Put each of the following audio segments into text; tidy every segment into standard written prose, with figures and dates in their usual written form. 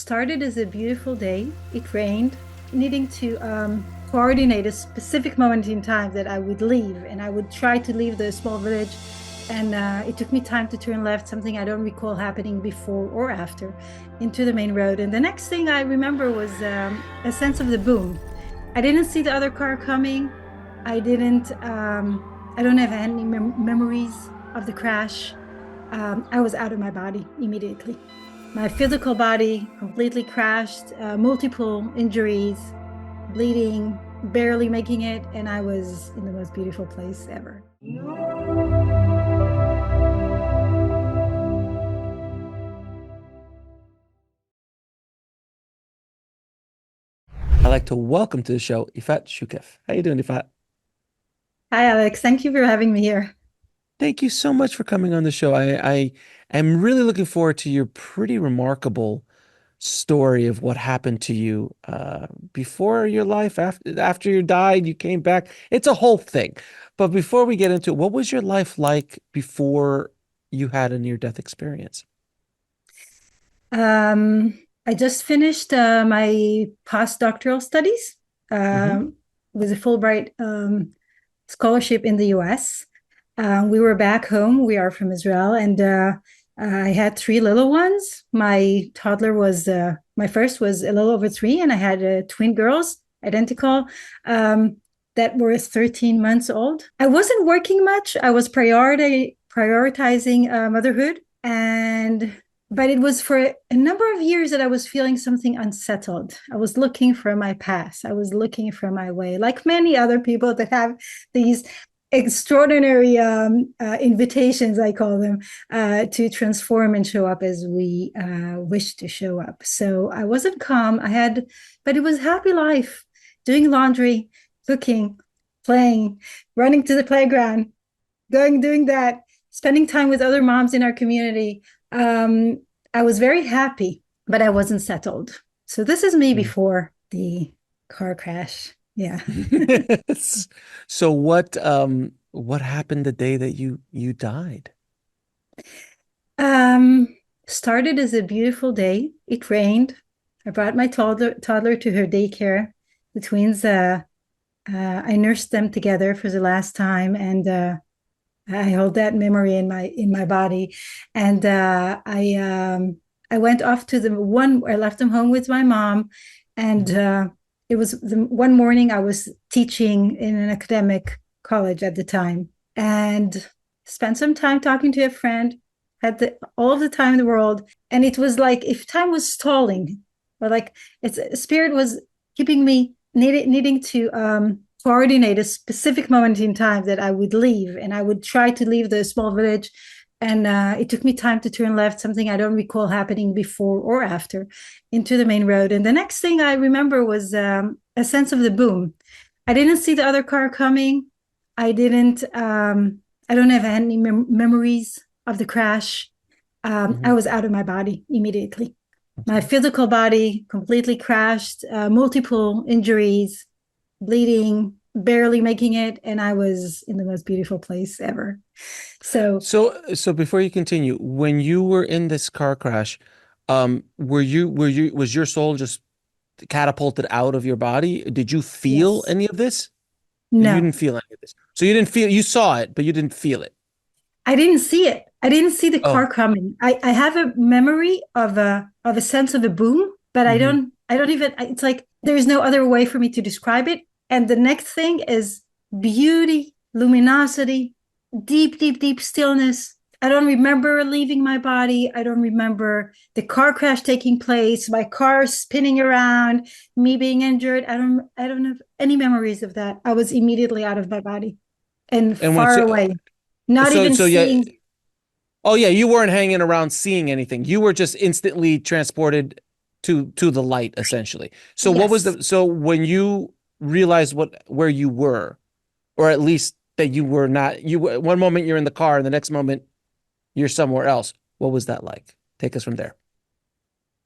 Started as a beautiful day. It rained, needing to coordinate a specific moment in time that I would leave, and I would try to leave the small village. And it took me time to turn left, something I don't recall happening before or after, into the main road. And the next thing I remember was a sense of the boom. I didn't see the other car coming. I don't have any memories of the crash. I was out of my body immediately. My physical body completely crashed, multiple injuries, bleeding, barely making it, and I was in the most beautiful place ever. I'd like to welcome to the show Efrat Shokef. How you doing, Efrat? Hi, Alex. Thank you for having me here. Thank you so much for coming on the show. I am really looking forward to your pretty remarkable story of what happened to you before your life, after you died, you came back. It's a whole thing. But before we get into it, what was your life like before you had a near-death experience? I just finished my postdoctoral studies Hmm. um, with a Fulbright scholarship in the US. We were back home. We are from Israel, and I had three little ones. My first was a little over three, and I had twin girls, identical, um, that were 13 months old. I wasn't working much. I was prioritizing motherhood, and but it was for a number of years that I was feeling something unsettled. I was looking for my past. I was looking for my way, like many other people that have these extraordinary invitations, I call them, to transform and show up as we wish to show up. So I wasn't calm. But it was happy life, doing laundry, cooking, playing, running to the playground, doing that, spending time with other moms in our community. I was very happy, but I wasn't settled. So this is me before the car crash. Yeah. So what happened the day that you died? Um, Started as a beautiful day. It rained. I brought my toddler to her daycare. The twins, I nursed them together for the last time, and I hold that memory in my body. And I went off to the one. I left them home with my mom, and Mhm. it was the one morning I was teaching in an academic college at the time, and spent some time talking to a friend. Had all of the time in the world, and it was like if time was stalling, or like it's spirit was keeping me needing to coordinate a specific moment in time that I would leave, and I would try to leave the small village. And it took me time to turn left, something I don't recall happening before or after, into the main road. And the next thing I remember was a sense of the boom. I didn't see the other car coming. I didn't. I don't have any memories of the crash. I Mhm. was out of my body immediately. My physical body completely crashed, multiple injuries, bleeding, barely making it, and I was in the most beautiful place ever. So, So before you continue, when you were in this car crash, was your soul just catapulted out of your body? Did you feel yes, any of this? You no, didn't feel any of this. So you didn't feel, you saw it, but you didn't feel it. I didn't see it. I didn't see the car Oh. coming. I have a memory of a sense of a boom, but Hmm. I don't even it's like there's no other way for me to describe it. And the next thing is beauty, luminosity, deep stillness. I don't remember leaving my body. I don't remember the car crash taking place, my car spinning around, me being injured. I don't have any memories of that. I was immediately out of my body and And when far away, not even so yeah, seeing. oh yeah, you weren't hanging around seeing anything. You were just instantly transported to the light, essentially. So what was Yes. the so when you realized what where you were, or at least that you were not, one moment you're in the car and the next moment you're somewhere else. What was that like? Take us from there.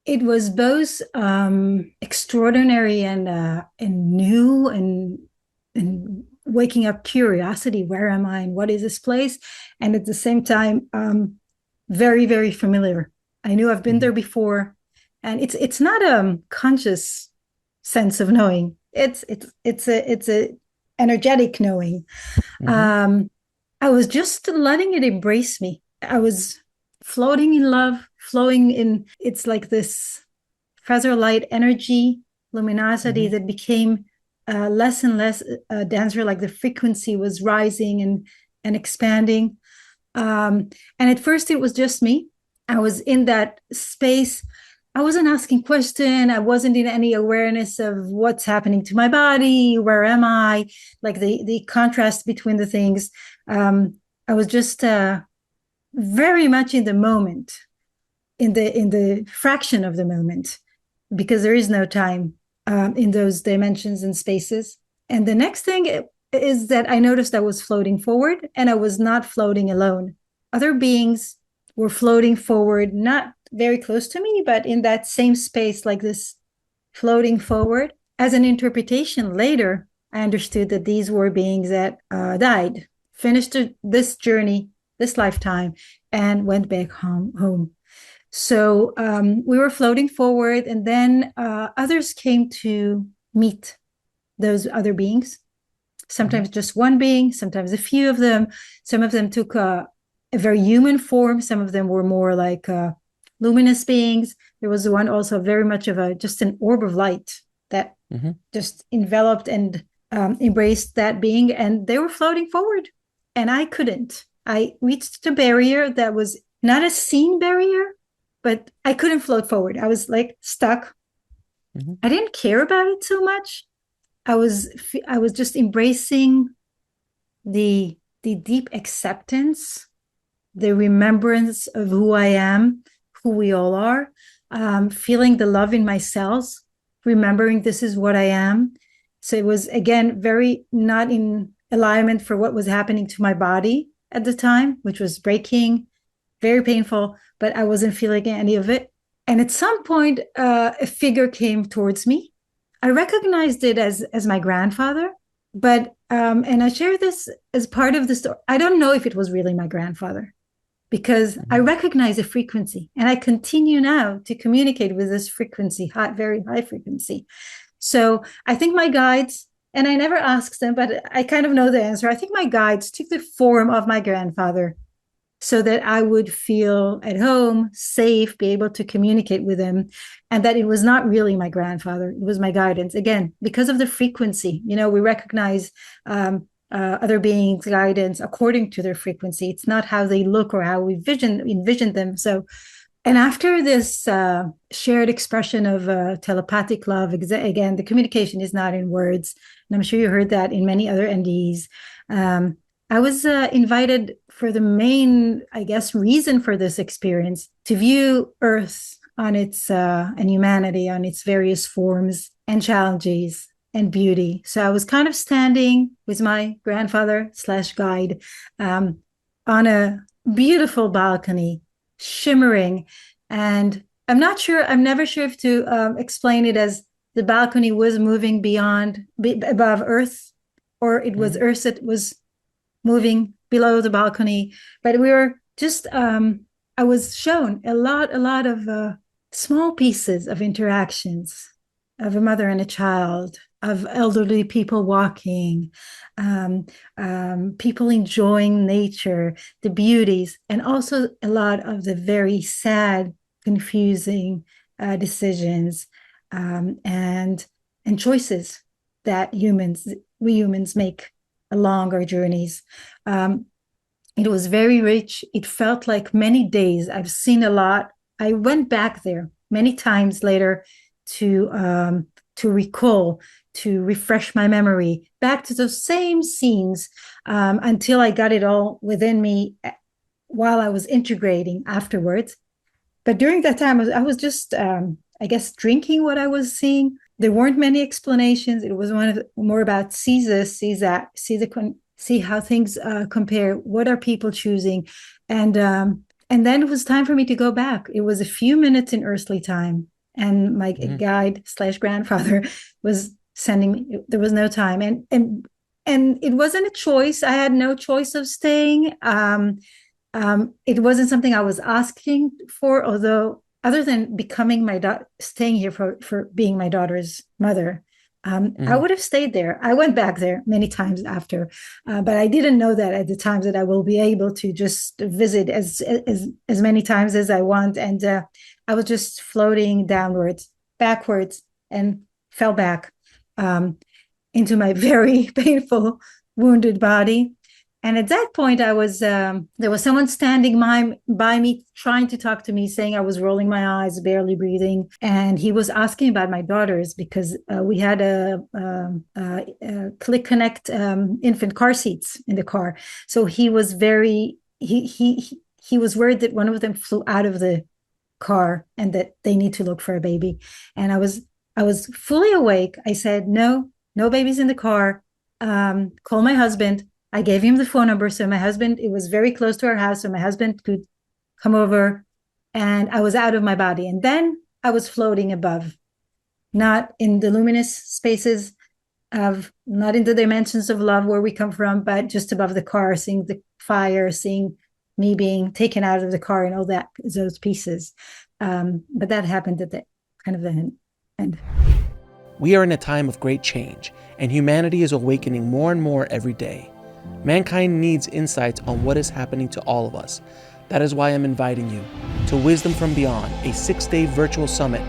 It was both extraordinary and new and waking up curiosity. Where am I? And what is this place? And at the same time, very familiar. I knew I've been there Mhm. before, And it's not a conscious sense of knowing. It's a energetic knowing. Hmm. um I was just letting it embrace me. I was floating in love, flowing in. It's like this feather light energy, luminosity Hmm. that became less and less denser, like the frequency was rising and expanding. And at first, it was just me. I was in that space. I wasn't asking question. I wasn't in any awareness of what's happening to my body. Where am I? Like the contrast between the things. I was just very much in the moment, in the fraction of the moment, because there is no time in those dimensions and spaces. And the next thing is that I noticed I was floating forward, and I was not floating alone. Other beings were floating forward, not very close to me, but in that same space, like this, floating forward. As an interpretation later, I understood that these were beings that died, finished this journey, this lifetime, and went back home. So we were floating forward, and then others came to meet those other beings. Hmm. Sometimes just one being, sometimes a few of them. Some of them took a very human form. Some of them were more like luminous beings. There was one also very much of a just an orb of light that Hmm. just enveloped and embraced that being, and they were floating forward, and I couldn't. I reached a barrier that was not a seen barrier, but I couldn't float forward. I was like stuck. Hmm. I didn't care about it so much. I was just embracing the deep acceptance, the remembrance of who I am, who we all are, feeling the love in my cells, remembering this is what I am. So it was, again, very not in alignment for what was happening to my body at the time, which was breaking, very painful, but I wasn't feeling any of it. And at some point, a figure came towards me. I recognized it as my grandfather, but and I share this as part of the story. I don't know if it was really my grandfather, because I Hmm. recognize a frequency, and I continue now to communicate with this frequency, high, very high frequency. So I think my guides, and I never asked them, but I kind of know the answer. I think my guides took the form of my grandfather so that I would feel at home, safe, be able to communicate with him, and that it was not really my grandfather. It was my guidance. Again, because of the frequency, we recognize other beings' guidance according to their frequency. It's not how they look or how we envision them. So, and after this shared expression of telepathic love, again, the communication is not in words. And I'm sure you heard that in many other NDEs. I was invited for the main, I guess, reason for this experience to view Earth on its and humanity on its various forms and challenges and beauty. So I was kind of standing with my grandfather slash guide on a beautiful balcony, shimmering. And I'm never sure if to explain it as the balcony was moving above Earth, or it was Hmm. Earth that was moving below the balcony. But we were just, I was shown a lot of small pieces of interactions of a mother and a child, of elderly people walking, um, people enjoying nature, the beauties, and also a lot of the very sad, confusing decisions and choices that we humans make along our journeys. Um, it was very rich. It felt like many days. I've seen a lot. I went back there many times later to recall, to refresh my memory back to those same scenes until I got it all within me while I was integrating afterwards. But during that time, I was just, I guess, drinking what I was seeing. There weren't many explanations. It was more about see this, see that, see how things compare. What are people choosing? And then it was time for me to go back. It was a few minutes in earthly time, and my Hmm. guide slash grandfather was sending me. There was no time, and it wasn't a choice. I had no choice of staying. It wasn't something I was asking for, although other than becoming staying here for being my daughter's mother, I Hmm. would have stayed there. I went back there many times after, but I didn't know that at the time that I will be able to just visit as many times as I want. And I was just floating downwards, backwards, and fell back um, into my very painful, wounded body. And at that point, there was someone standing by me, trying to talk to me, saying I was rolling my eyes, barely breathing. And he was asking about my daughters because we had a Click Connect infant car seats in the car. So he was he was worried that one of them flew out of the car and that they need to look for a baby. And I was fully awake. I said, no, no babies in the car. Call my husband. I gave him the phone number. So my husband, it was very close to our house. So my husband could come over and I was out of my body. And then I was floating above, not in the luminous spaces of, not in the dimensions of love where we come from, but just above the car, seeing the fire, seeing me being taken out of the car and all that, those pieces. But that happened at the kind of the end. We are in a time of great change, and humanity is awakening more and more every day. Mankind needs insights on what is happening to all of us. That is why I'm inviting you to Wisdom from Beyond, a 6-day virtual summit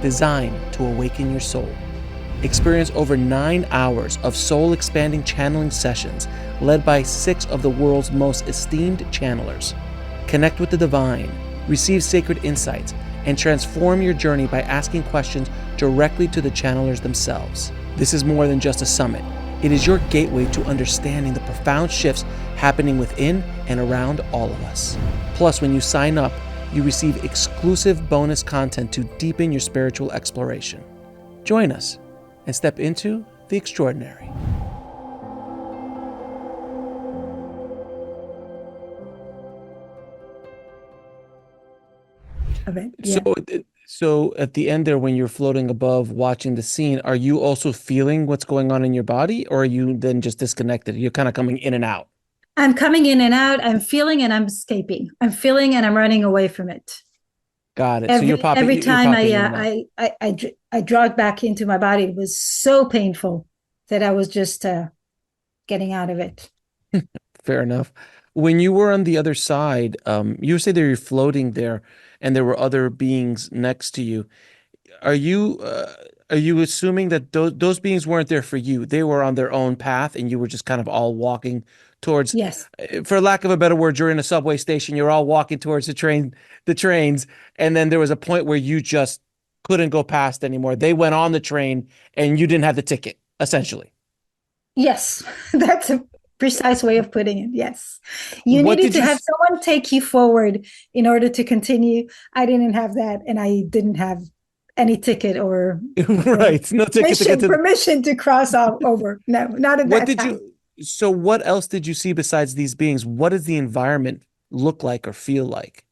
designed to awaken your soul. Experience over 9 hours of soul-expanding channeling sessions led by 6 of the world's most esteemed channelers. Connect with the divine, receive sacred insights, and transform your journey by asking questions directly to the channelers themselves. This is more than just a summit. It is your gateway to understanding the profound shifts happening within and around all of us. Plus, when you sign up, you receive exclusive bonus content to deepen your spiritual exploration. Join us and step into the extraordinary. Of it. So, Yeah. so at the end there, when you're floating above watching the scene, are you also feeling what's going on in your body, or are you then just disconnected? You're kind of coming in and out. I'm coming in and out. I'm feeling and I'm escaping. I'm feeling and I'm running away from it. Got it. So Every you're time popping in and out. I dragged back into my body, it was so painful that I was just getting out of it. Fair enough. When you were on the other side, you say that you're floating there, and there were other beings next to you. Are you uh, are you assuming that those beings weren't there for you? They were on their own path, and you were just kind of all walking towards, Yes. for lack of a better word, you're in a subway station. You're all walking towards the trains, and then there was a point where you just couldn't go past anymore. They went on the train, and you didn't have the ticket, essentially. Yes. That's a precise way of putting it. Yes. You What needed did to you? have someone take you forward in order to continue. I didn't have that, and I didn't have any ticket or Right, no ticket to get to the. permission to cross off over. No, not at What that did time. you? So what else did you see besides these beings? What does the environment look like or feel like?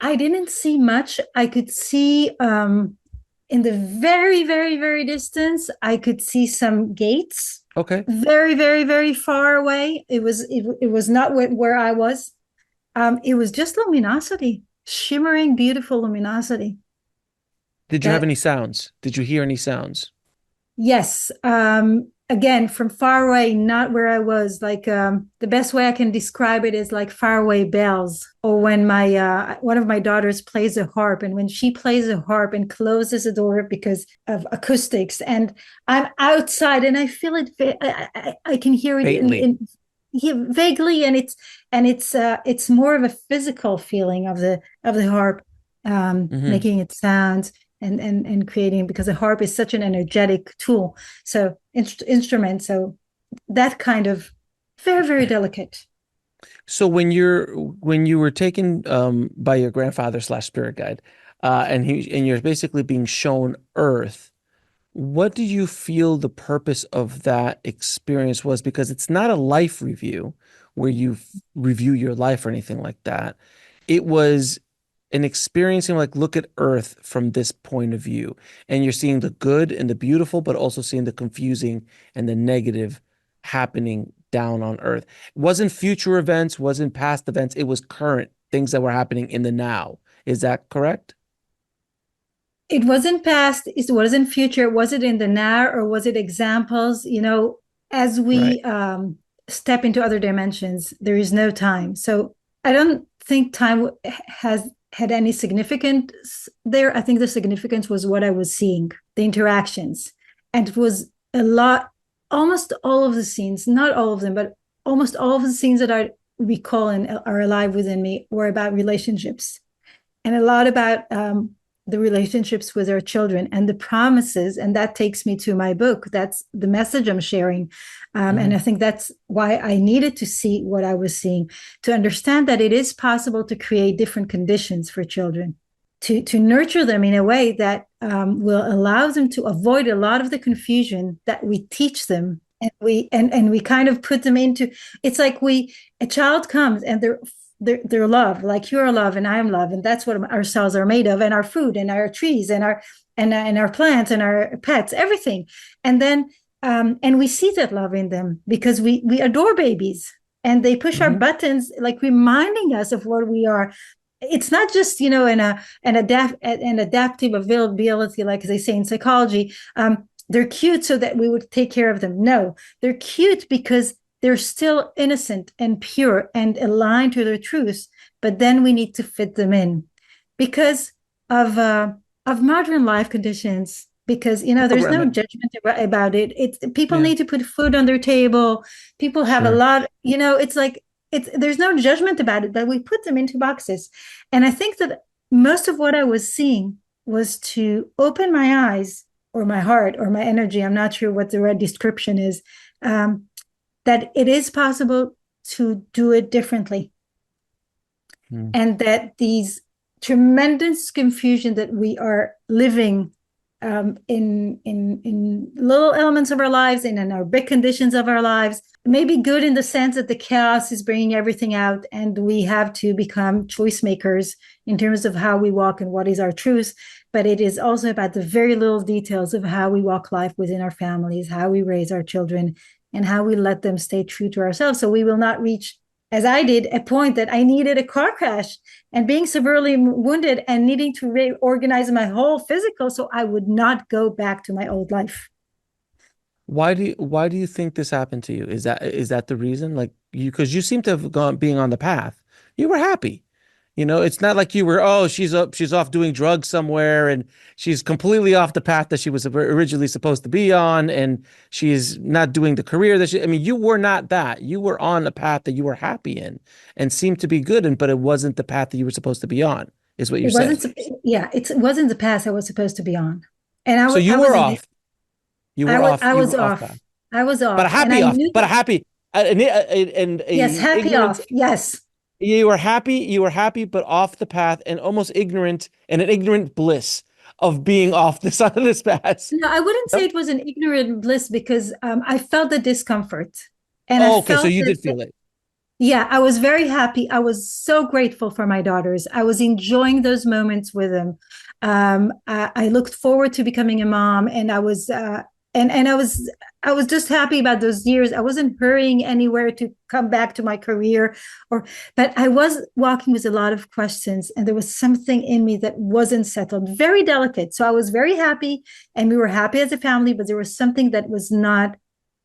I didn't see much. I could see in the very, very, very distance, I could see some gates Okay. very, very, very far away. It was not where I was. It was just luminosity, shimmering, beautiful luminosity. Did you have That any sounds? Did you hear any sounds? Yes. Again, from far away, not where I was. Like the best way I can describe it is like faraway bells, or when my one of my daughters plays a harp, and when she plays a harp and closes the door because of acoustics, and I'm outside and I feel it. I can hear it Faintly. yeah, vaguely, and it's more of a physical feeling of the harp, Hmm. making it sound and creating, because the harp is such an energetic tool, so instrument, so that kind of very, very delicate. So when you were taken by your grandfather slash spirit guide, and you're basically being shown Earth, what do you feel the purpose of that experience was? Because it's not a life review where you review your life or anything like that. It was an experiencing, like, look at Earth from this point of view. And you're seeing the good and the beautiful, but also seeing the confusing and the negative happening down on Earth. It wasn't future events, wasn't past events. It was current things that were happening in the now. Is that correct? It wasn't past, it wasn't future. Was it in the now, or was it examples? As Right. we step into other dimensions, there is no time. So I don't think time has had any significance there. I think the significance was what I was seeing, the interactions. And it was a lot, almost all of the scenes, not all of them, but almost all of the scenes that I recall and are alive within me were about relationships, and a lot about the relationships with our children and the promises. And that takes me to my book. That's the message I'm sharing. And Mm-hmm. I think that's why I needed to see what I was seeing, to understand that it is possible to create different conditions for children, to nurture them in a way that will allow them to avoid a lot of the confusion that we teach them. And we kind of put them into, it's like a child comes and they're love, like you're love and I'm love, and that's what our cells are made of, and our food and our trees and our plants and our pets, everything. And then and we see that love in them because we adore babies, and they push our Mm-hmm. buttons, like reminding us of what we are. It's not just an adaptive availability, like they say in psychology. They're cute so that we would take care of them. No, they're cute because they're still innocent and pure and aligned to their truths, but then we need to fit them in because of uh, of modern life conditions. Because there's no Programming. judgment about it. It's people Yeah, need to put food on their table. People have a sure. lot. It's like there's no judgment about it, but we put them into boxes. And I think that most of what I was seeing was to open my eyes or my heart or my energy. I'm not sure what the right description is. Um, that it is possible to do it differently, Mm. and that these tremendous confusion that we are living in little elements of our lives and in our big conditions of our lives may be good in the sense that the chaos is bringing everything out, and we have to become choice makers in terms of how we walk and what is our truth. But it is also about the very little details of how we walk life within our families, how we raise our children, and how we let them stay true to ourselves, so we will not reach, as I did, a point that I needed a car crash and being severely wounded and needing to reorganize my whole physical so I would not go back to my old life. Why do you think this happened to you? Is that the reason? Like because you seem to have gone being on the path. You were happy. It's not like you were, oh, she's off doing drugs somewhere and she's completely off the path that she was originally supposed to be on, and she's not doing the career I mean, you were not that. You were on a path that you were happy in and seemed to be good in, but it wasn't the path that you were supposed to be on, is what you're It saying. wasn't, yeah, it wasn't the path I was supposed to be on. And So you I were was in it. off. You were off. I You was were off path. off. I was But a off. And happy I off, knew but a that, happy, and yes, a happy ignorant. off. Yes. You were happy, but off the path and almost ignorant, and an ignorant bliss of being off the side of this path. No, I wouldn't say Yep. it was an ignorant bliss because I felt the discomfort. And I Oh, okay. So felt you that, did feel it. yeah, I was very happy. I was so grateful for my daughters. I was enjoying those moments with them. I looked forward to becoming a mom, and I was just happy about those years. I wasn't hurrying anywhere to come back to my career, but I was walking with a lot of questions, and there was something in me that wasn't settled, very delicate. So I was very happy, and we were happy as a family, but there was something that was not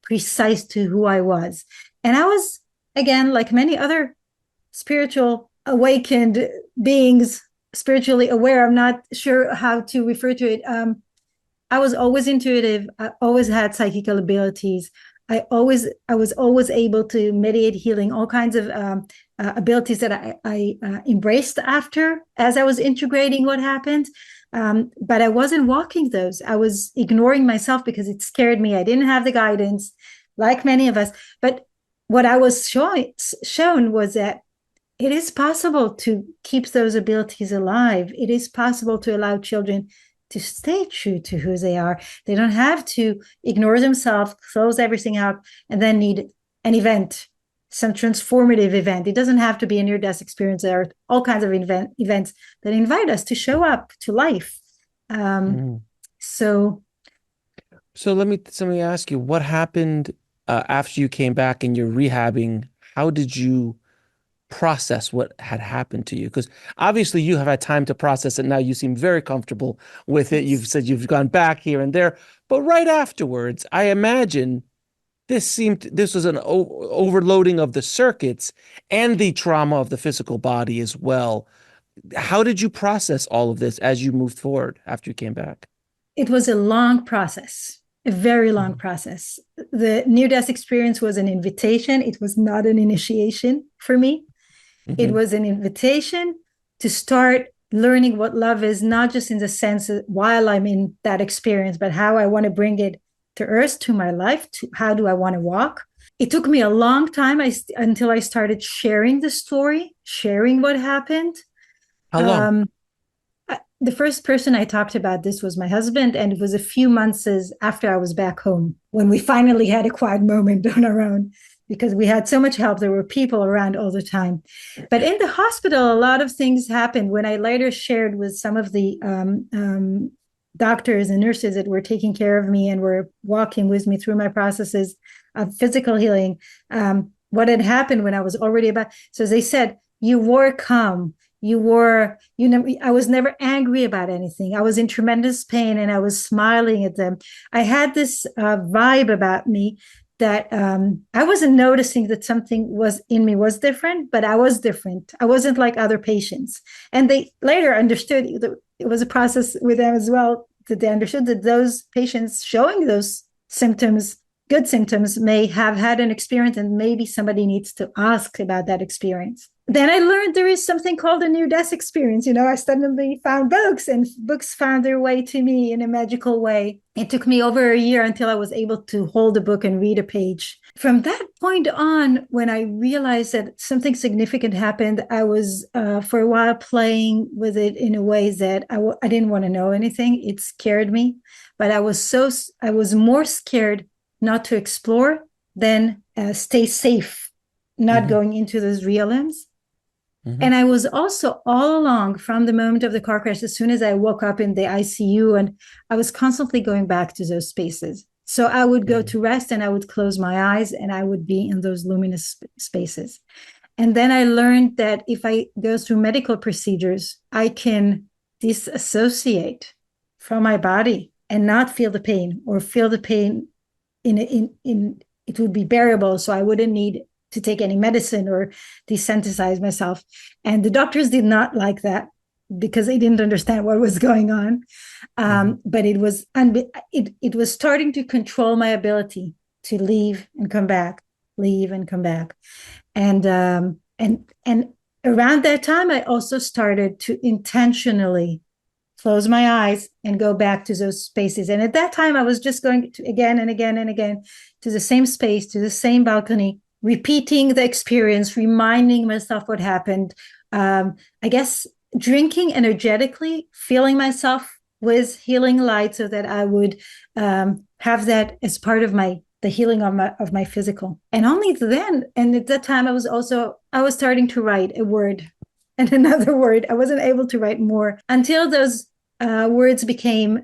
precise to who I was, and I was, again, like many other spiritual awakened beings, spiritually aware. I'm not sure how to refer to it. I was always intuitive. I always had psychical abilities. I was always able to mediate healing, all kinds of abilities that I embraced after as I was integrating what happened. But I wasn't walking those. I was ignoring myself because it scared me. I didn't have the guidance, like many of us. But what I was shown was that it is possible to keep those abilities alive. It is possible to allow children to stay true to who they are. They don't have to ignore themselves, close everything up, and then need an event, some transformative event. It doesn't have to be a near-death experience. There are all kinds of events that invite us to show up to life. Um, Mhm. so So let me ask you, what happened after you came back and you're rehabbing? How did you process what had happened to you? Because obviously you have had time to process it. Now you seem very comfortable with it. You've Yes. said you've gone back here and there, but right afterwards, I imagine this was an overloading of the circuits and the trauma of the physical body as well. How did you process all of this as you moved forward after you came back? It was a long process, a very long Mhm. process. The near death experience was an invitation, it was not an initiation for me. It Hmm. was an invitation to start learning what love is, not just in the sense of while I'm in that experience, but how I want to bring it to earth, to my life, to how do I want to walk. It took me a long time until I started sharing the story, sharing what happened. How long? Um, the first person I talked about this was my husband, and it was a few months after I was back home when we finally had a quiet moment on our own because we had so much help. There were people around all the time. But in the hospital, a lot of things happened. When I later shared with some of the doctors and nurses that were taking care of me and were walking with me through my processes of physical healing, what had happened when I was already about. So they said, "You were calm. You never, I was never angry about anything. I was in tremendous pain and I was smiling at them. I had this vibe about me that I wasn't noticing that something was in me was different, but I was different. I wasn't like other patients." And they later understood that it was a process with them as well, that they understood that those patients showing those symptoms, good symptoms, may have had an experience and maybe somebody needs to ask about that experience. Then I learned there is something called a near death experience. I suddenly found books, and books found their way to me in a magical way. It took me over a year until I was able to hold a book and read a page. From that point on, when I realized that something significant happened, I was for a while playing with it in a way that I didn't want to know anything. It scared me, but I was more scared not to explore than stay safe, not Hmm. going into those realms. Hmm. And I was also all along from the moment of the car crash, as soon as I woke up in the ICU, and I was constantly going back to those spaces. So I would go Hmm. to rest and I would close my eyes and I would be in those luminous spaces. And then I learned that if I go through medical procedures, I can disassociate from my body and not feel the pain, or feel the pain in it would be bearable, so I wouldn't need to take any medicine or desensitize myself. And the doctors did not like that because they didn't understand what was going on. Hmm. But it was starting to control my ability to leave and come back, leave and come back. And around that time, I also started to intentionally close my eyes and go back to those spaces. And at that time, I was just going to again and again and again to the same space, to the same balcony, repeating the experience, reminding myself what happened. I guess drinking energetically, filling myself with healing light so that I would have that as part of the healing of my physical. And only then, and at that time, I was starting to write a word and another word. I wasn't able to write more until those words became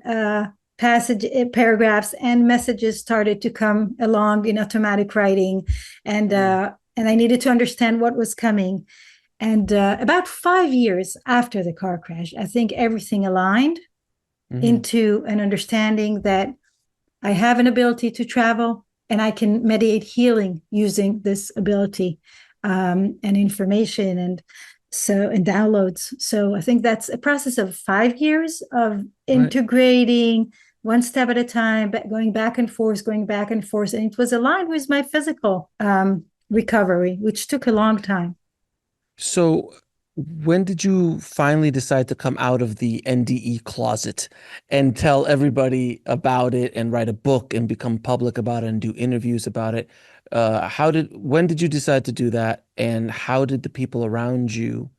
passage paragraphs, and messages started to come along in automatic writing, and I needed to understand what was coming. And about 5 years after the car crash, I think everything aligned Hmm. into an understanding that I have an ability to travel and I can mediate healing using this ability, and information and downloads. So I think that's a process of 5 years of Right. integrating one step at a time, but going back and forth, going back and forth. And it was aligned with my physical recovery, which took a long time. So when did you finally decide to come out of the NDE closet and tell everybody about it and write a book and become public about it and do interviews about it? When did you decide to do that? And how did the people around you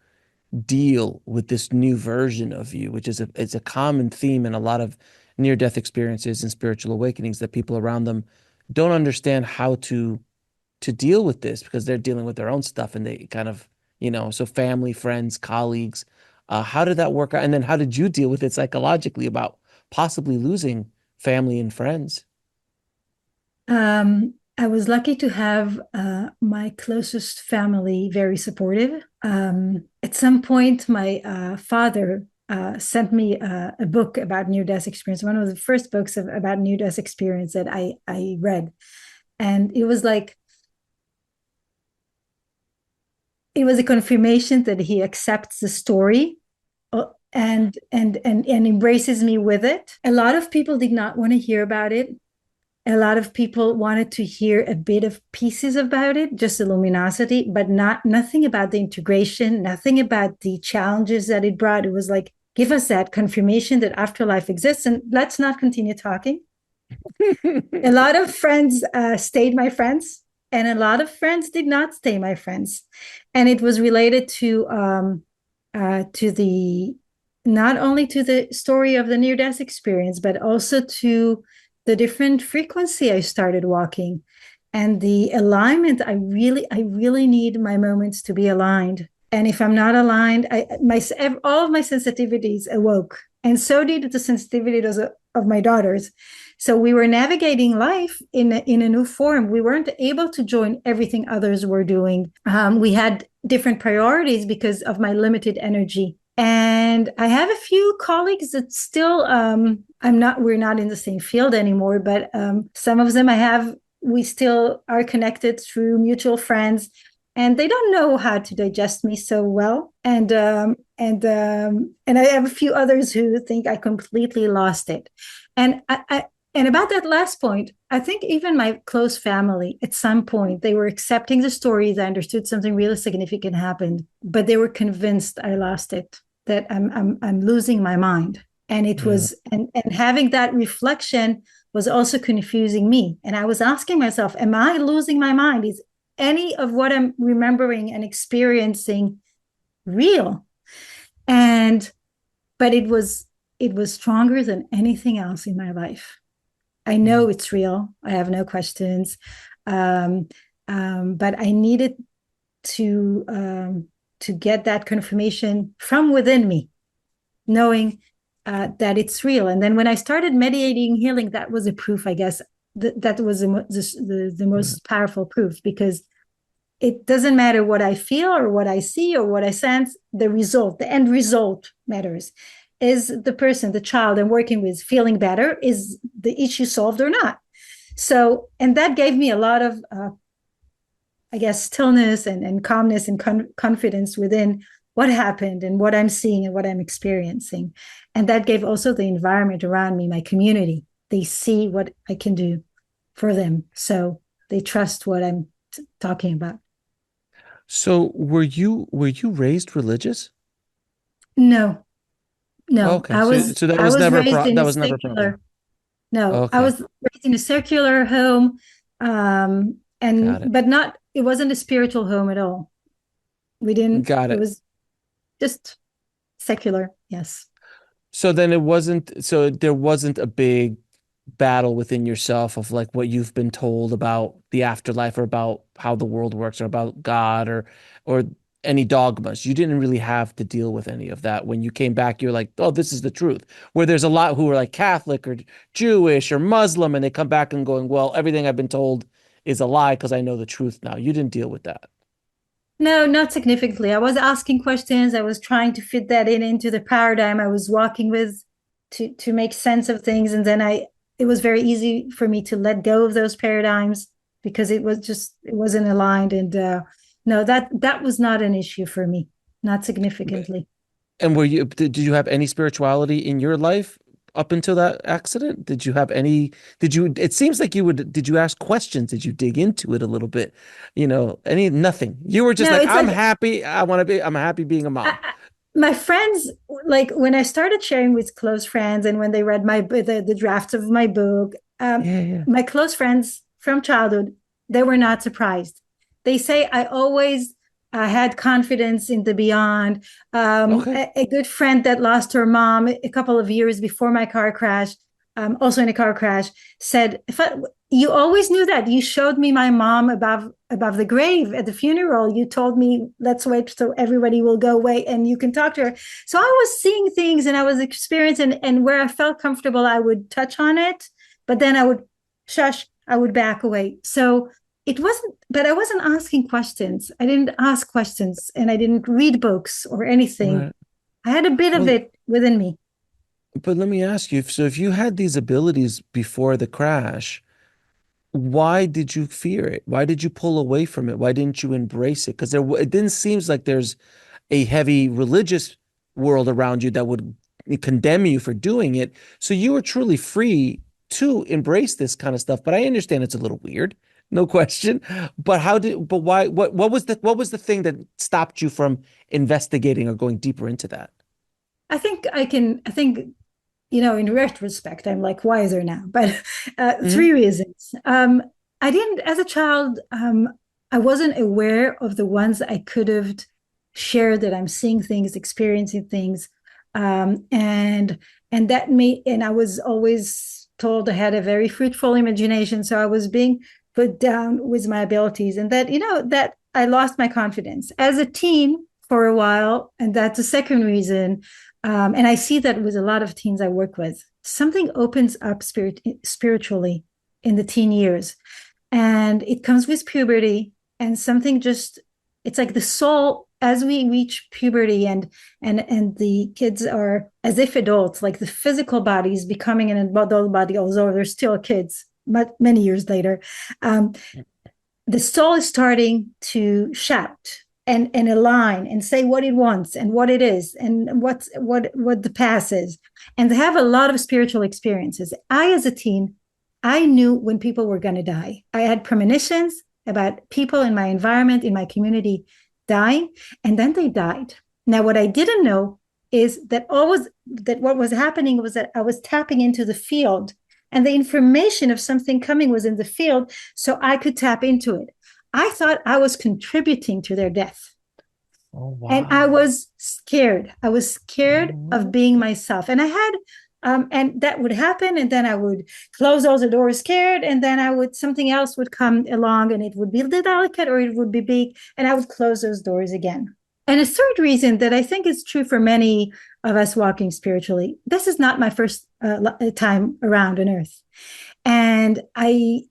deal with this new version of you, which is it's a common theme in a lot of near-death experiences and spiritual awakenings, that people around them don't understand how to deal with this because they're dealing with their own stuff and they kind of, so family, friends, colleagues. How did that work out? And then how did you deal with it psychologically about possibly losing family and friends? Um, I was lucky to have my closest family very supportive. At some point, my father sent me a book about near-death experience, one of the first books about near-death experience that I read. And it was a confirmation that he accepts the story and embraces me with it. A lot of people did not want to hear about it. A lot of people wanted to hear a bit of pieces about it, just the luminosity, but nothing about the integration, nothing about the challenges that it brought. It was like, give us that confirmation that afterlife exists, and let's not continue talking. A lot of friends stayed my friends, and a lot of friends did not stay my friends, and it was related to the not only to the story of the near death experience, but also to the different frequency I started walking and the alignment. I really need my moments to be aligned. And if I'm not aligned, all of my sensitivities awoke. And so did the sensitivities of my daughters. So we were navigating life in a new form. We weren't able to join everything others were doing. We had different priorities because of my limited energy. And I have a few colleagues that still we're not in the same field anymore, but some of them we still are connected through mutual friends, and they don't know how to digest me so well. And I have a few others who think I completely lost it. And about that last point, I think even my close family, at some point, they were accepting the stories. I understood something really significant happened, but they were convinced I lost it, that I'm losing my mind. And it Yeah. was, and having that reflection was also confusing me. And I was asking myself, am I losing my mind? Is any of what I'm remembering and experiencing real? And, but it was stronger than anything else in my life. I know it's real. I have no questions. Um, but I needed to get that confirmation from within me, knowing that it's real. And then when I started meditating healing, that was a proof, I guess. That was the Yeah. most powerful proof, because it doesn't matter what I feel or what I see or what I sense. The end result matters. Is the person, the child I'm working with, feeling better? Is the issue solved or not? So, and that gave me a lot of, I guess, stillness and calmness and confidence within what happened and what I'm seeing and what I'm experiencing. And that gave also the environment around me, my community. They see what I can do for them. So they trust what I'm talking about. So were you raised religious? No, no. Okay, I so was so that I was was never a raised pro in that a was never a problem. secular. No, I Okay, was raised in a circular home, and got it. but not. It wasn't a spiritual home at all. We didn't. Got It it. was just secular. Yes. So then so there wasn't a big battle within yourself of like what you've been told about the afterlife or about how the world works or about God or any dogmas. You didn't really have to deal with any of that. When you came back, you're like, oh, this is the truth. Where there's a lot who are like Catholic or Jewish or Muslim, and they come back and going, well, everything I've been told is a lie because I know the truth now. You didn't deal with that. No, not significantly. I was asking questions. I was trying to fit that into the paradigm I was walking with to make sense of things. And then it was very easy for me to let go of those paradigms because it wasn't aligned. And no, that was not an issue for me, not significantly. And did you have any spirituality in your life up until that accident? It seems like did you ask questions? Did you dig into it a little bit? Nothing. You were just No, like, it's I'm like happy. I'm happy being a I, mom. my friends, like when I started sharing with close friends and when they read the drafts of my book, Yeah, yeah. my close friends from childhood, they were not surprised. They say I always had confidence in the beyond. Okay. A good friend that lost her mom a couple of years before my car crash, also in a car crash, said, "You always knew that. You showed me my mom above the grave at the funeral. You told me let's wait so everybody will go away and you can talk to her." So I was seeing things and I was experiencing, and where I felt comfortable, I would touch on it, but then I would shush. I would back away. So it wasn't, but I wasn't asking questions. I didn't ask questions and I didn't read books or anything. Right. I had a bit of Well, it within me. but let me ask you, so if you had these abilities before the crash, why did you fear it? Why did you pull away from it? Why didn't you embrace it? Because it didn't seem like there's a heavy religious world around you that would condemn you for doing it. So you were truly free to embrace this kind of stuff. But I understand it's a little weird, no question. But why, what was the thing that stopped you from investigating or going deeper into that? I think, in retrospect, I'm like wiser now, but Hmm. three reasons. I didn't, as a child, I wasn't aware of the ones I could have shared that I'm seeing things, experiencing things. Um, and, and I was always told I had a very fruitful imagination. So I was being put down with my abilities and that I lost my confidence as a teen for a while. And that's the second reason. And I see that with a lot of teens I work with. Something opens up spiritually in the teen years, and it comes with puberty. And something just, it's like the soul as we reach puberty, and the kids are as if adults, like the physical body is becoming an adult body, although they're still kids. But many years later, um, the soul is starting to shout and align and say what it wants and what it is and what the past is, and they have a lot of spiritual experiences. I, as a teen, I knew when people were going to die. I had premonitions about people in my environment, in my community, dying, and then they died. Now what I didn't know is that what was happening was that I was tapping into the field, and the information of something coming was in the field, so I could tap into it. I thought I was contributing to their death. Oh, And I wow. was scared. I was scared of Mhm. being myself. And that would happen. And then I would close all the doors scared. And then something else would come along and it would be delicate or it would be big. And I would close those doors again. And a third reason that I think is true for many of us walking spiritually, this is not my first time around on earth. And I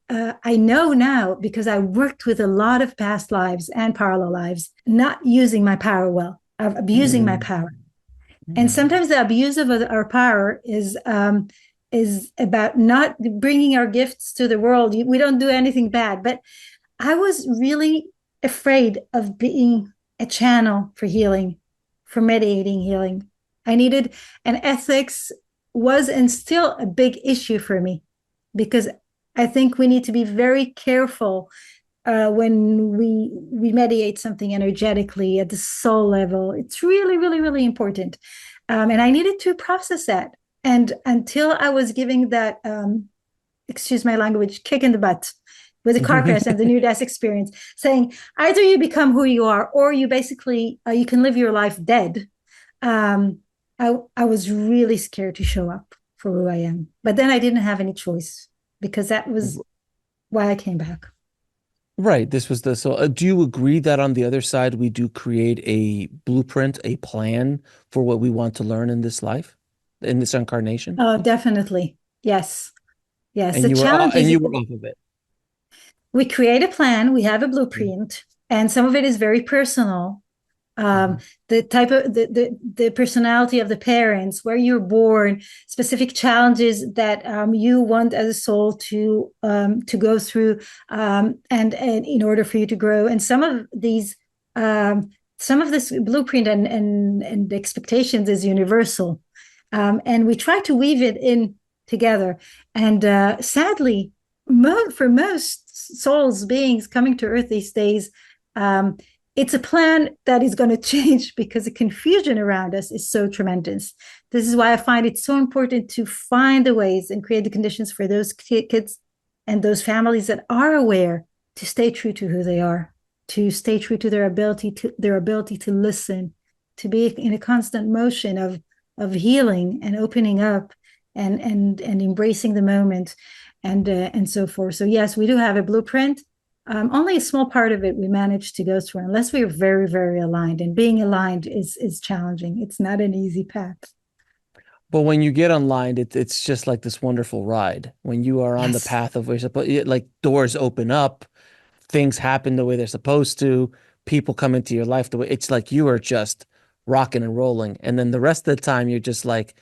know now because I worked with a lot of past lives and parallel lives, not using my power well, of abusing my Mm, power. And mm. sometimes the abuse of our power is about not bringing our gifts to the world. We don't do anything bad, but I was really afraid of being a channel for healing, for mediating healing. I needed, and ethics was and still a big issue for me because I think we need to be very careful when we mediate something energetically at the soul level. It's really, really, really important. And I needed to process that. And until I was giving that, excuse my language, kick in the butt with the car crash and the near death experience, saying either you become who you are, or you basically you can live your life dead. Um, I was really scared to show up for who I am, but then I didn't have any choice because that was why I came back. Right. Do you agree that on the other side, we do create a blueprint, a plan for what we want to learn in this life, in this incarnation? Oh, definitely. Yes. Yes. And The challenge and is you were off of it. we create a plan, we have a Mm. blueprint, and some of it is very personal. Um, Mhm. the type of the personality of the parents, where you're born, specific challenges that you want as a soul to go through, and in order for you to grow. And some of this blueprint and expectations is universal, and we try to weave it in together. And sadly, for most souls beings coming to Earth these days, um, it's a plan that is going to change because the confusion around us is so tremendous. This is why I find it so important to find the ways and create the conditions for those kids and those families that are aware to stay true to who they are, to stay true to their ability to listen, to be in a constant motion of healing and opening up and embracing the moment and so forth. So yes, we do have a blueprint. Only a small part of it we manage to go through, unless we are very, very aligned. And being aligned is challenging. It's not an easy path. But when you get online, it's just like this wonderful ride. When you are on the Yes. path of where you're supposed, like doors open up, things happen the way they're supposed to, people come into your life the way it's like you are just rocking and rolling. And then the rest of the time, you're just like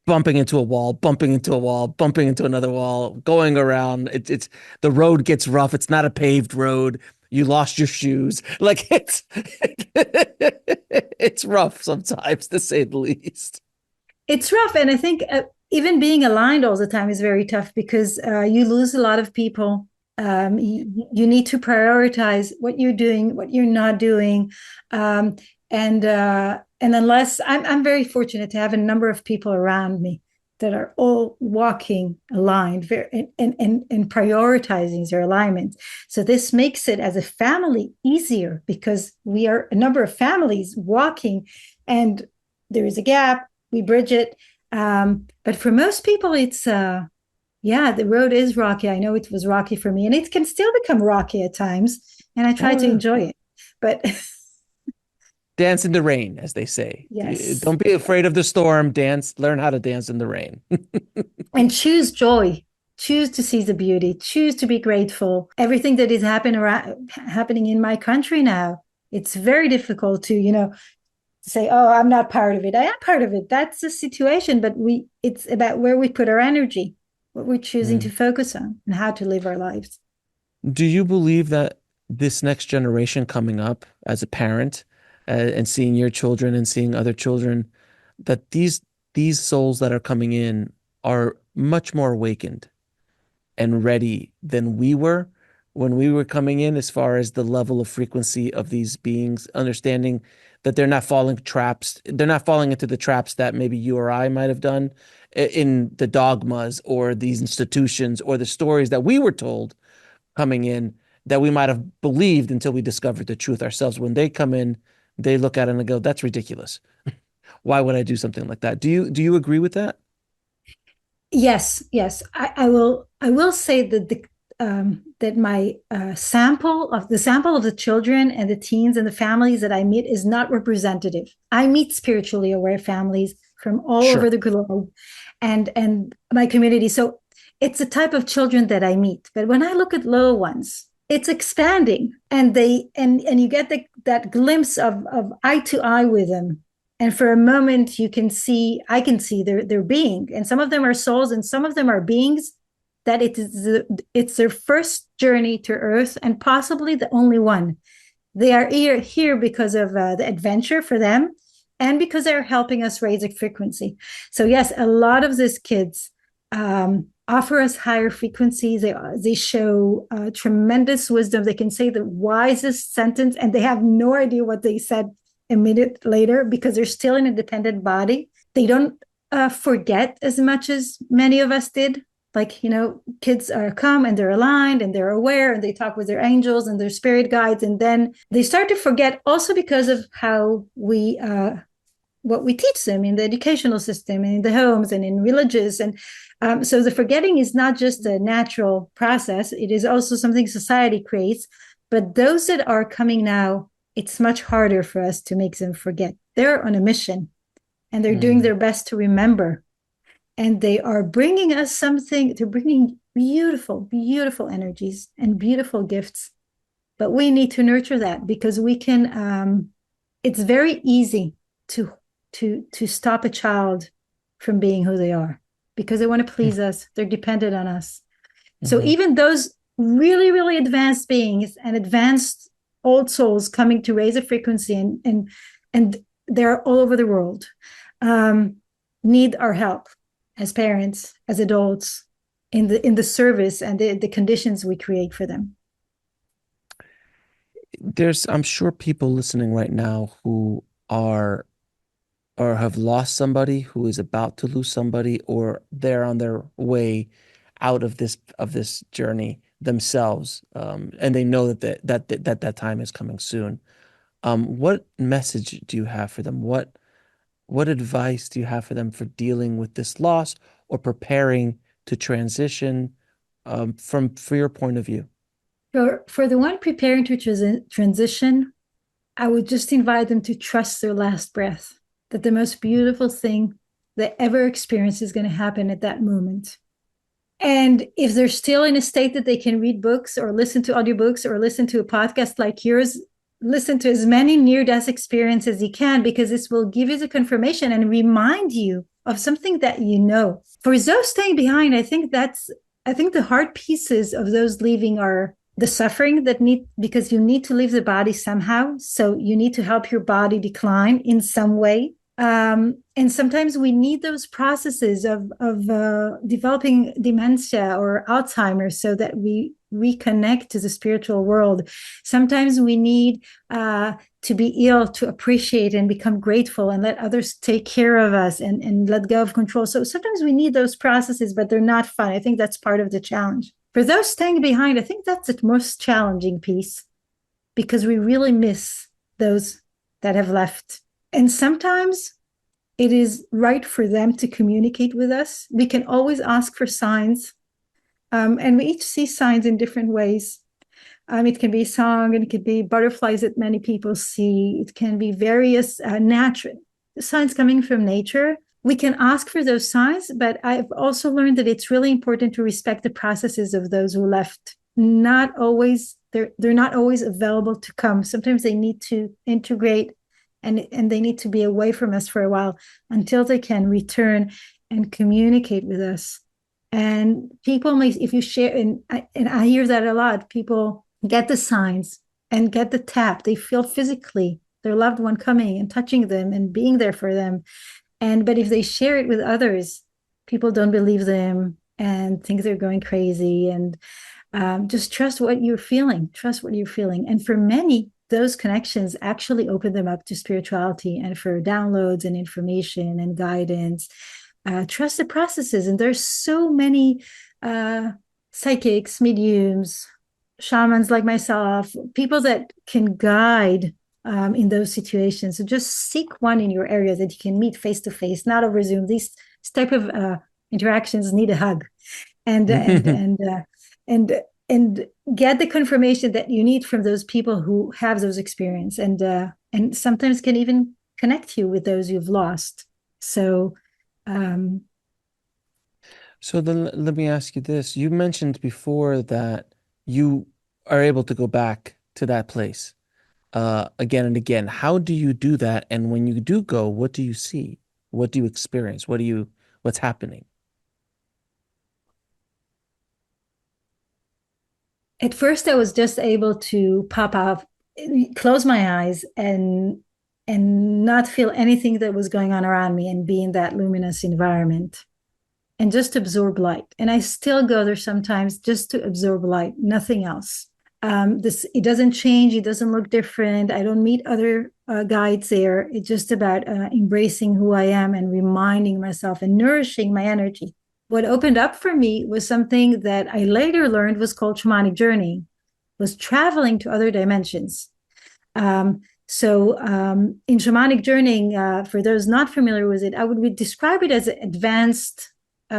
bumping into a wall, bumping into a wall, bumping into another wall, going around. It's the road gets rough. It's not a paved road. You lost your shoes. Like it's rough sometimes, to say the least. It's rough. And I think even being aligned all the time is very tough because you lose a lot of people. You need to prioritize what you're doing, what you're not doing. Um, and unless I'm very fortunate to have a number of people around me that are all walking aligned and prioritizing their alignment. So this makes it as a family easier because we are a number of families walking and there is a gap, we bridge it. But for most people, it's yeah, the road is rocky. I know it was rocky for me, and it can still become rocky at times. And I try Oh to yeah. enjoy it. But Dance in the rain, as they say. yes, Don't be afraid of the storm. Dance, learn how to dance in the rain. and choose joy. Choose to see the beauty. Choose to be grateful. Everything that is happening in my country now, it's very difficult to, say, oh, I'm not part of it. I am part of it. That's the situation. But it's about where we put our energy, what we're choosing to Mm. focus on, and how to live our lives. Do you believe that this next generation coming up as a parent and seeing your children and seeing other children, that these souls that are coming in are much more awakened and ready than we were when we were coming in, as far as the level of frequency of these beings, understanding that they're not falling into the traps that maybe you or I might have done in the dogmas or these institutions or the stories that we were told coming in, that we might have believed until we discovered the truth ourselves. When they come in, they look at it and go, "That's ridiculous. Why would I do something like that?" Do you agree with that? Yes, yes. I will say that that my sample of the children and the teens and the families that I meet is not representative. I meet spiritually aware families from all over Sure. the globe and my community. So it's a type of children that I meet. But when I look at little ones, it's expanding and and you get that glimpse of eye to eye with them, and for a moment you can see I can see their being, and some of them are souls and some of them are beings that it's their first journey to earth and possibly the only one. They are here because of the adventure for them and because they're helping us raise a frequency. So yes, a lot of these kids offer us higher frequencies. They show tremendous wisdom. They can say the wisest sentence and they have no idea what they said a minute later because they're still in a dependent body. They don't forget as much as many of us did. Like, kids come and they're aligned and they're aware and they talk with their angels and their spirit guides. And then they start to forget also because of how what we teach them in the educational system and in the homes and in religious. And so the forgetting is not just a natural process, it is also something society creates. But those that are coming now, it's much harder for us to make them forget. They're on a mission and they're doing Mm. their best to remember. And they are bringing us something, they're bringing beautiful, beautiful energies and beautiful gifts. But we need to nurture that because it's very easy to to stop a child from being who they are because they want to please us. They're dependent on us. So Mm-hmm. even those really, really advanced beings and advanced old souls coming to raise a frequency and they're all over the world, um, need our help as parents, as adults, in the service and the conditions we create for them. I'm sure people listening right now who are or have lost somebody, who is about to lose somebody, or they're on their way out of this journey themselves, and they know that time is coming soon. What message do you have for them? What advice do you have for them for dealing with this loss or preparing to transition, for your point of view? For the one preparing to transition, I would just invite them to trust their last breath, that the most beautiful thing that ever experience is going to happen at that moment. And if they're still in a state that they can read books or listen to audiobooks or listen to a podcast like yours, listen to as many near-death experiences as you can, because this will give you the confirmation and remind you of something that you know. For those staying behind, I think the hard pieces of those leaving are the suffering that need, because you need to leave the body somehow. So you need to help your body decline in some way. And sometimes we need those processes of developing dementia or Alzheimer's so that we reconnect to the spiritual world. Sometimes we need to be ill to appreciate and become grateful and let others take care of us and let go of control. So sometimes we need those processes, but they're not fun. I think that's part of the challenge. For those staying behind, I think that's the most challenging piece because we really miss those that have left. And sometimes it is right for them to communicate with us. We can always ask for signs, and we each see signs in different ways. It can be song, and it could be butterflies that many people see. It can be various natural signs coming from nature. We can ask for those signs, but I've also learned that it's really important to respect the processes of those who left. Not always, they're not always available to come. Sometimes they need to integrate and they need to be away from us for a while until they can return and communicate with us. And people may, if you share, and I hear that a lot, people get the signs and get the tap. They feel physically their loved one coming and touching them and being there for them. But if they share it with others, people don't believe them and think they're going crazy. And just trust what you're feeling. Trust what you're feeling. And for many, those connections actually open them up to spirituality and for downloads and information and guidance. Trust the processes. And there's so many psychics, mediums, shamans like myself, people that can guide in those situations. So just seek one in your area that you can meet face to face, not over Zoom. These type of interactions need a hug, and and and and get the confirmation that you need from those people who have those experiences, and sometimes can even connect you with those you've lost. So um So then let me ask you this. You mentioned before that you are able to go back to that place again and again. How do you do that? And when you do go, what do you see? What do you experience? What's happening? at first I was just able to pop up, close my eyes, and not feel anything that was going on around me and be in that luminous environment and just absorb light. And I still go there sometimes just to absorb light, nothing else. This, it doesn't change, it doesn't look different. I don't meet other guides there. It's just about embracing who I am and reminding myself and nourishing my energy. What opened up for me was something that I later learned was called shamanic journey, was traveling to other dimensions. In shamanic journeying, for those not familiar with it, I would describe it as advanced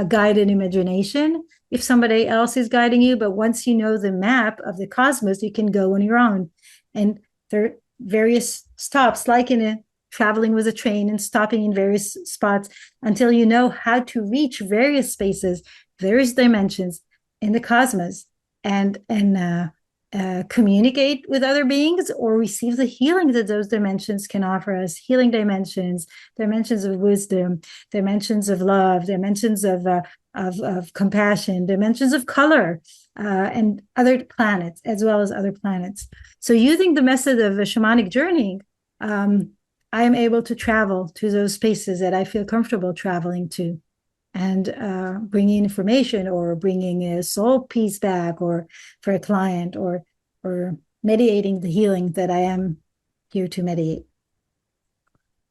guided imagination if somebody else is guiding you. But once you know the map of the cosmos, you can go on your own. And there are various stops, like in a traveling with a train and stopping in various spots until you know how to reach various spaces, various dimensions in the cosmos, and communicate with other beings or receive the healing that those dimensions can offer us. Healing dimensions, dimensions of wisdom, dimensions of love, dimensions of compassion, dimensions of color, and other planets, as well as other planets. So using the method of a shamanic journey, I am able to travel to those spaces that I feel comfortable traveling to, and bringing information or bringing a soul piece back, or for a client, or mediating the healing that I am here to mediate.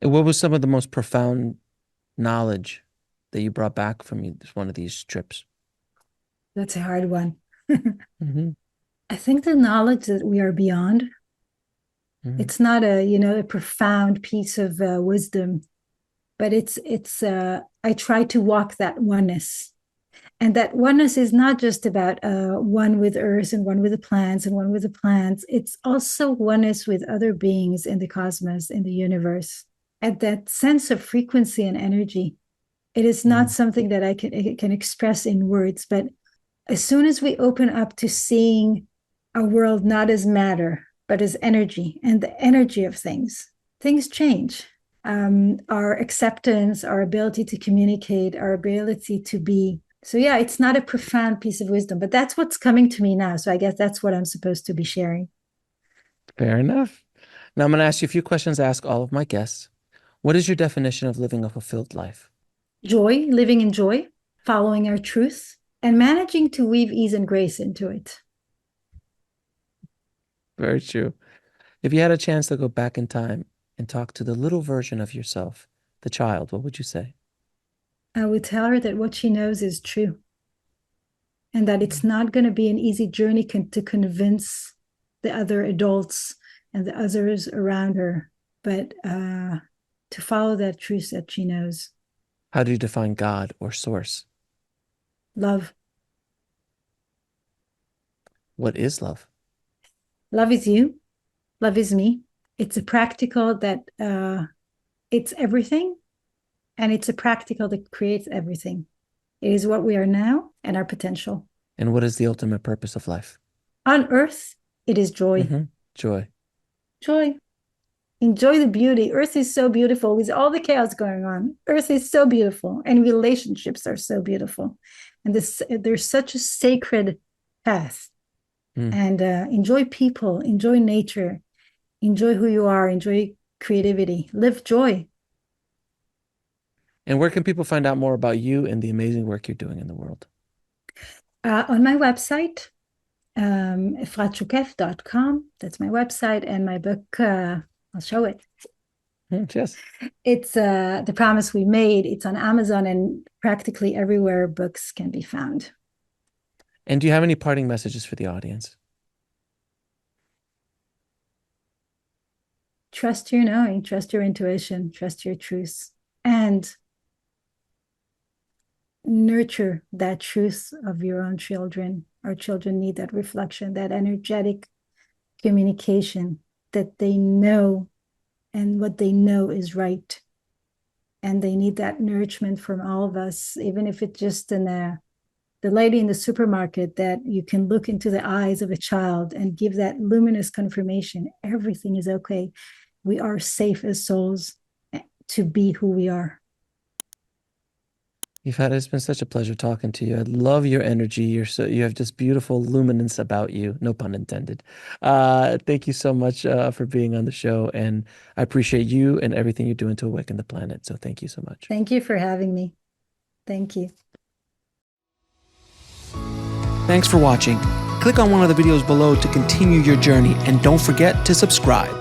And what was some of the most profound knowledge that you brought back from one of these trips? That's a hard one. Hmm. I think the knowledge that we are beyond. Hmm. It's not a profound piece of wisdom, but it's I try to walk that oneness. And that oneness is not just about one with earth and one with the plants and one with the plants. It's also oneness with other beings in the cosmos, in the universe, at that sense of frequency and energy. It is not something that I can express in words, but as soon as we open up to seeing our world not as matter, but as energy and the energy of things, things change. Our acceptance, our ability to communicate, our ability to be. So, yeah, it's not a profound piece of wisdom, but that's what's coming to me now. So, I guess that's what I'm supposed to be sharing. Fair enough. Now I'm going to ask you a few questions I ask all of my guests. What is your definition of living a fulfilled life? Joy, living in joy, following our truth, and managing to weave ease and grace into it. Very true. If you had a chance to go back in time and talk to the little version of yourself, the child, what would you say? I would tell her that what she knows is true and that it's not going to be an easy journey to convince the other adults and the others around her, but to follow that truth that she knows. How do you define God or source? Love. What is love? Love is you. Love is me. It's a practical that it's everything, and it's a practical that creates everything. It is what we are now and our potential. And what is the ultimate purpose of life? On earth, it is joy. Joy. Joy. Enjoy the beauty. Earth is so beautiful with all the chaos going on. Earth is so beautiful, and relationships are so beautiful. And there's such a sacred path. And enjoy people, enjoy nature, enjoy who you are, enjoy creativity, live joy. And where can people find out more about you and the amazing work you're doing in the world? On my website, efratshokef.com. That's my website, and my book, I'll show it. Yes. It's The Promise We Made. It's on Amazon and practically everywhere books can be found. And do you have any parting messages for the audience? Trust your knowing, trust your intuition, trust your truth, and nurture that truth of your own children. Our children need that reflection, that energetic communication, that they know and what they know is right. And they need that nourishment from all of us, even if it's just in the lady in the supermarket, that you can look into the eyes of a child and give that luminous confirmation. Everything is okay. We are safe as souls to be who we are. It's been such a pleasure talking to you. I love your energy. You have this beautiful luminance about you. No pun intended. Thank you so much for being on the show, and I appreciate you and everything you're doing to awaken the planet. So thank you so much. Thank you for having me. Thank you. Thanks for watching. Click on one of the videos below to continue your journey, and don't forget to subscribe.